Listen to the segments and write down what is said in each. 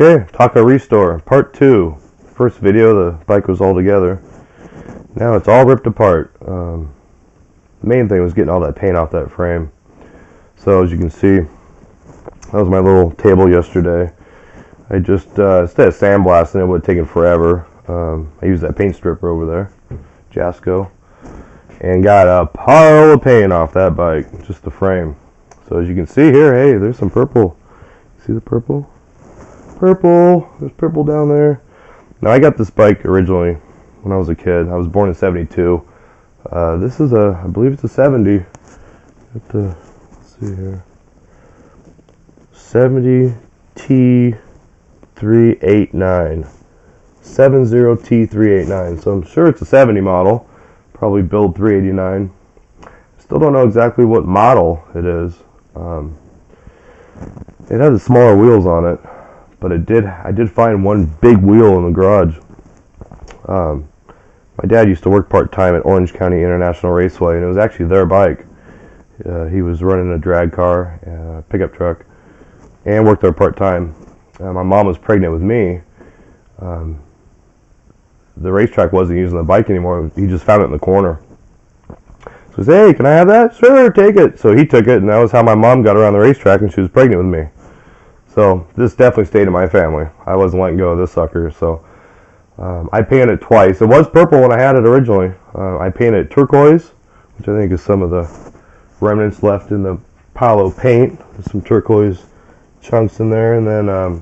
Okay, Taco Restore, part 2. First video, the bike was all together. Now it's all ripped apart. The main thing was getting all that paint off that frame. So as you can see, that was my little table yesterday. I just, instead of sandblasting, it would have taken forever. I used that paint stripper over there, Jasco, and got a pile of paint off that bike, just the frame. So as you can see here, hey, there's some purple. See the purple? Purple, there's purple down there. Now I got this bike originally when I was a kid. I was born in 72. This is I believe it's a 70. Let's see here. 70 T389. 70T389. So I'm sure it's a 70 model. Probably build 389. Still don't know exactly what model it is. It has the smaller wheels on it. But I did find one big wheel in the garage. My dad used to work part-time at Orange County International Raceway, and it was actually their bike. He was running a drag car, pickup truck, and worked there part-time. My mom was pregnant with me. The racetrack wasn't using the bike anymore. He just found it in the corner. So he said, hey, can I have that? Sure, take it. So he took it, and that was how my mom got around the racetrack, and she was pregnant with me. So this definitely stayed in my family. I wasn't letting go of this sucker. So I painted it twice. It was purple when I had it originally. I painted it turquoise, which I think is some of the remnants left in the pile of paint. There's some turquoise chunks in there. And then I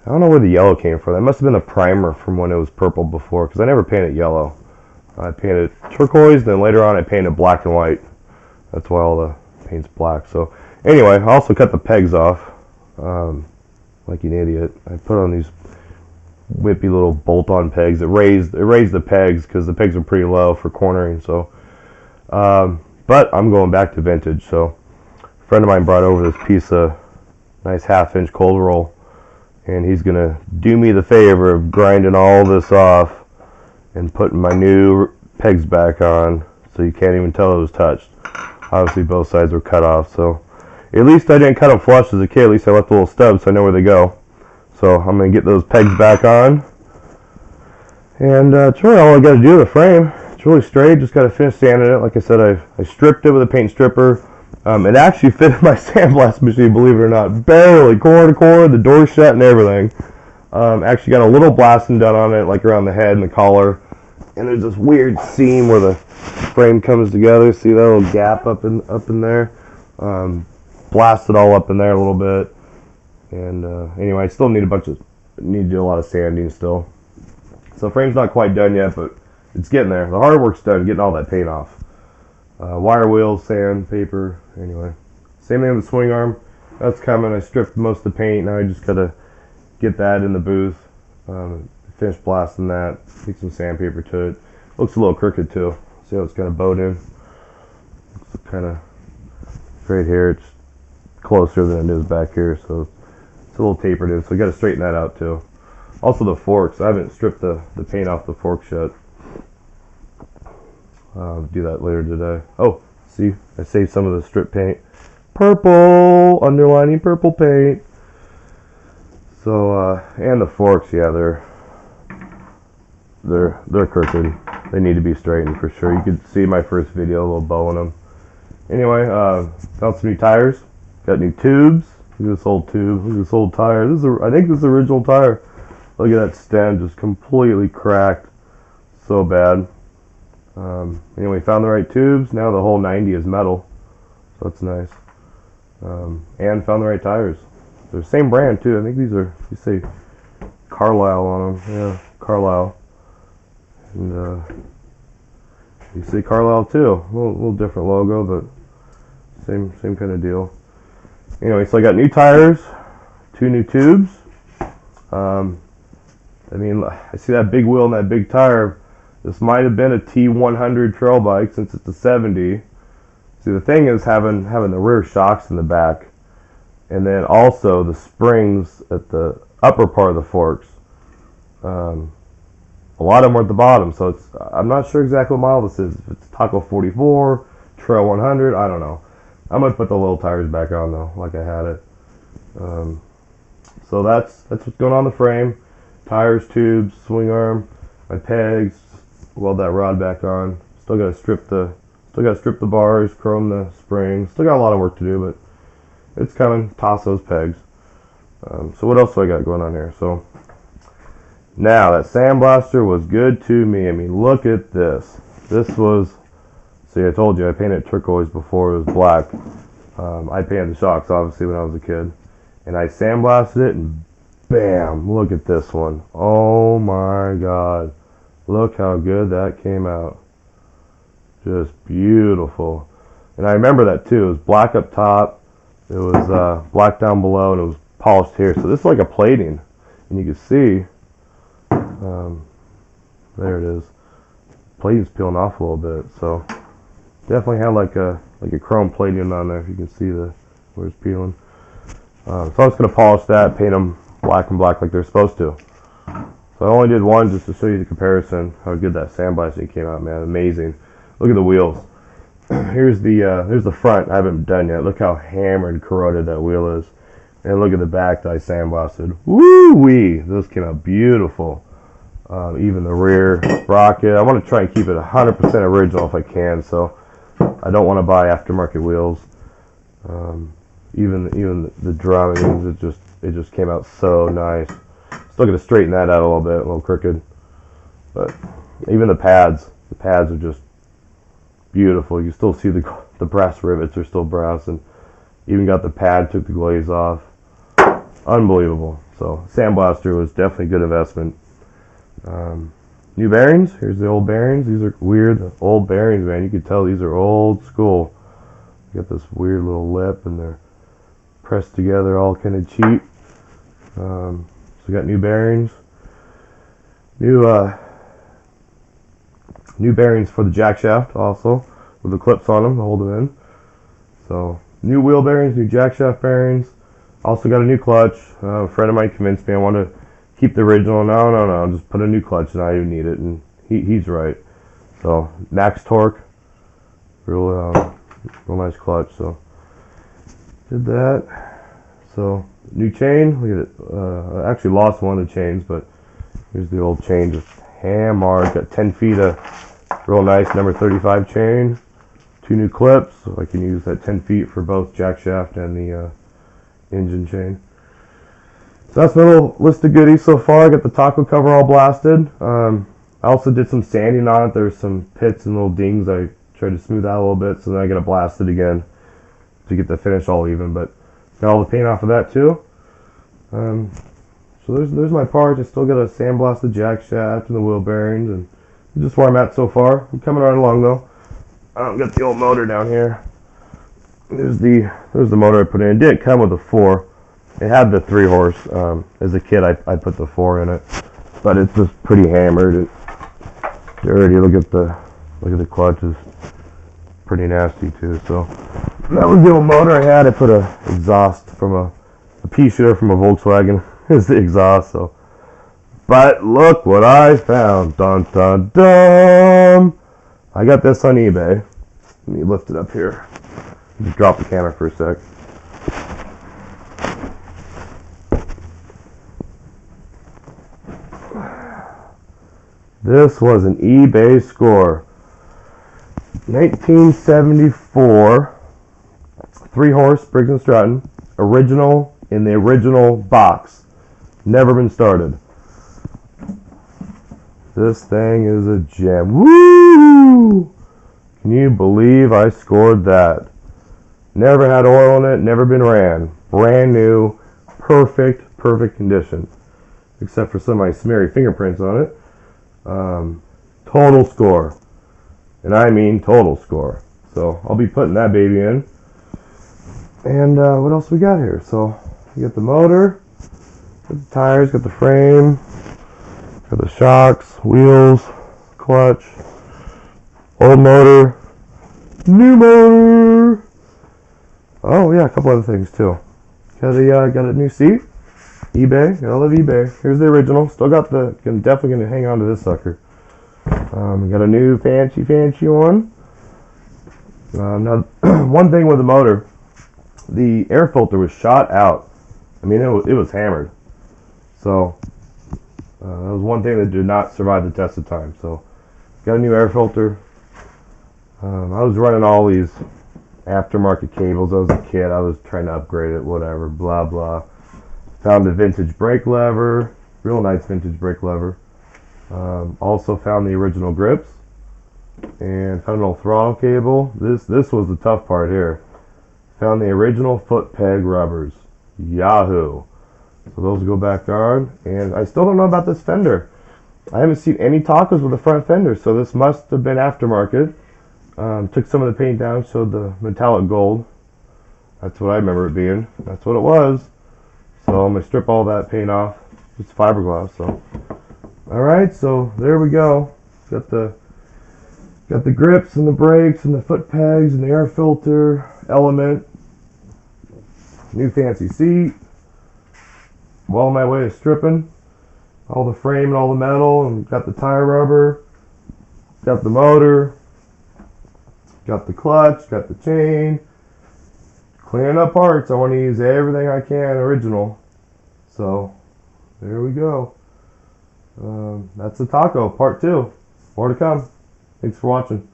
don't know where the yellow came from. That must have been a primer from when it was purple before, because I never painted yellow. I painted turquoise, then later on I painted black and white. That's why all the paint's black. So anyway, I also cut the pegs off. Like an idiot. I put on these wimpy little bolt-on pegs. It raised the pegs because the pegs are pretty low for cornering. So, but I'm going back to vintage. So, a friend of mine brought over this piece of nice half-inch cold roll, and he's gonna do me the favor of grinding all this off and putting my new pegs back on, so you can't even tell it was touched. Obviously, both sides were cut off. So. At least I didn't cut them flush as a kid. At least I left the little stubs so I know where they go. So I'm going to get those pegs back on. And it's really all I got to do to the frame. It's really straight. Just got to finish sanding it. Like I said, I stripped it with a paint stripper. It actually fit in my sandblast machine, believe it or not. Barely. Core to core. The door shut and everything. Actually got a little blasting done on it, like around the head and the collar. And there's this weird seam where the frame comes together. See that little gap up in there? Blasted all up in there a little bit, and anyway, I still need to do a lot of sanding still. So frame's not quite done yet, but it's getting there. The hard work's done, getting all that paint off. Wire wheels, sand, paper. Anyway, same thing with the swing arm. That's coming. I stripped most of the paint. Now I just gotta get that in the booth. Finish blasting that. Take some sandpaper to it. Looks a little crooked too. See how it's kind of bowed in. Looks kind of right here. It's closer than it is back here, so it's a little tapered in, so we got to straighten that out too. Also the forks, I haven't stripped the paint off the forks yet. I'll do that later today. Oh, see, I saved some of the strip paint. Purple, underlining purple paint. So and the forks, yeah, they're crooked. They need to be straightened for sure. You could see my first video, a little bow in them. Anyway, found some new tires. Got new tubes. Look at this old tube. Look at this old tire. I think this is the original tire. Look at that stem, just completely cracked. So bad. Anyway, found the right tubes. Now the whole 90 is metal. So that's nice. And found the right tires. They're the same brand too. I think these say Carlisle on them. Yeah, Carlisle. And you see Carlisle too. A little different logo, but same kind of deal. Anyway, so I got new tires, 2 new tubes. I mean, I see that big wheel and that big tire. This might have been a T100 trail bike since it's a 70. See, the thing is having the rear shocks in the back, and then also the springs at the upper part of the forks. A lot of them are at the bottom, so I'm not sure exactly what model this is. If it's Taco 44, Trail 100, I don't know. I'm going to put the little tires back on though, like I had it. So that's what's going on the frame. Tires, tubes, swing arm, my pegs. Weld that rod back on. Still got to strip the bars, chrome the springs. Still got a lot of work to do, but it's coming. Toss those pegs. So what else do I got going on here? So now that sandblaster was good to me. I mean, look at this. This was, see, I told you I painted turquoise before it was black. I painted the shocks obviously when I was a kid, and I sandblasted it, and bam! Look at this one. Oh my God! Look how good that came out. Just beautiful. And I remember that too. It was black up top. It was black down below, and it was polished here. So this is like a plating, and you can see. There it is. Plating's peeling off a little bit, so definitely had like a chrome plating on there. If you can see where it's peeling. So I'm just gonna polish that, paint them black and black like they're supposed to. So I only did one just to show you the comparison, how good that sandblasting came out, man. Amazing. Look at the wheels. Here's the front. I haven't done yet. Look how hammered, corroded that wheel is. And look at the back that I sandblasted. Woo-wee! Those came out beautiful. Even the rear sprocket. I want to try and keep it 100% original if I can, so I don't want to buy aftermarket wheels. Even the drum, I mean, it just came out so nice. Still got to straighten that out a little bit, a little crooked. But even the pads are just beautiful. You still see the brass rivets are still brass, and even got the pad, took the glaze off. Unbelievable. So sandblaster was definitely a good investment. New bearings. Here's the old bearings. These are weird old bearings, man. You can tell these are old school. Got this weird little lip, and they're pressed together all kind of cheap. So we got new bearings. New bearings for the jack shaft also, with the clips on them to hold them in. So new wheel bearings, new jack shaft bearings. Also got a new clutch. A friend of mine convinced me I wanted to keep the original. No, just put a new clutch, and I didn't need it, and he's right. So max torque, real nice clutch. So did that. So new chain. Look at it. I actually lost one of the chains, but here's the old chain, just hammered. Got 10 feet of real nice number 35 chain. 2 new clips, so I can use that 10 feet for both jack shaft and the engine chain. So that's my little list of goodies so far. I got the taco cover all blasted. I also did some sanding on it. There's some pits and little dings I tried to smooth out a little bit, so then I got to blast it again to get the finish all even. But got all the paint off of that too. So there's my parts. I still got to sandblast the jack shaft and the wheel bearings, and just where I'm at so far. I'm coming right along though. Got the old motor down here. There's the motor I put in. It didn't come with a 4. It had the 3 horse. As a kid, I put the 4 in it, but it's just pretty hammered. It's dirty. Look at the clutch, is pretty nasty too. So that was the old motor I had. I put a exhaust from a pea shooter from a Volkswagen as the exhaust. So, but look what I found. Dun dun dun. I got this on eBay. Let me lift it up here. Just drop the camera for a sec. This was an eBay score. 1974 3-horse Briggs and Stratton, original in the original box. Never been started. This thing is a gem. Woo! Can you believe I scored that? Never had oil in it, never been ran. Brand new, perfect condition. Except for some of my smeary fingerprints on it. Total score. And I mean total score. So I'll be putting that baby in. And what else we got here? So we got the motor, got the tires, got the frame, got the shocks, wheels, clutch, old motor, new motor. Oh yeah, a couple other things too. Got a new seat. eBay. I love eBay. Here's the original. Still got definitely gonna hang on to this sucker. Got a new fancy one. Now, one thing with the motor, the air filter was shot out. I mean, it was hammered. So that was one thing that did not survive the test of time. So got a new air filter. I was running all these aftermarket cables. I was a kid. I was trying to upgrade it, whatever, blah, blah. Found a vintage brake lever, real nice vintage brake lever. Also found the original grips and found an old throttle cable. This was the tough part here. Found the original foot peg rubbers. Yahoo! So those go back on. And I still don't know about this fender. I haven't seen any tacos with a front fender, so this must have been aftermarket. Took some of the paint down, showed the metallic gold. That's what I remember it being. That's what it was. So I'm going to strip all that paint off. It's fiberglass. So, alright, so there we go. Got the grips and the brakes and the foot pegs and the air filter element. New fancy seat. Well on my way to stripping all the frame and all the metal, and got the tire rubber, got the motor, got the clutch, got the chain. Cleaning up parts. I want to use everything I can original. So there we go. That's the taco part 2. More to come. Thanks for watching.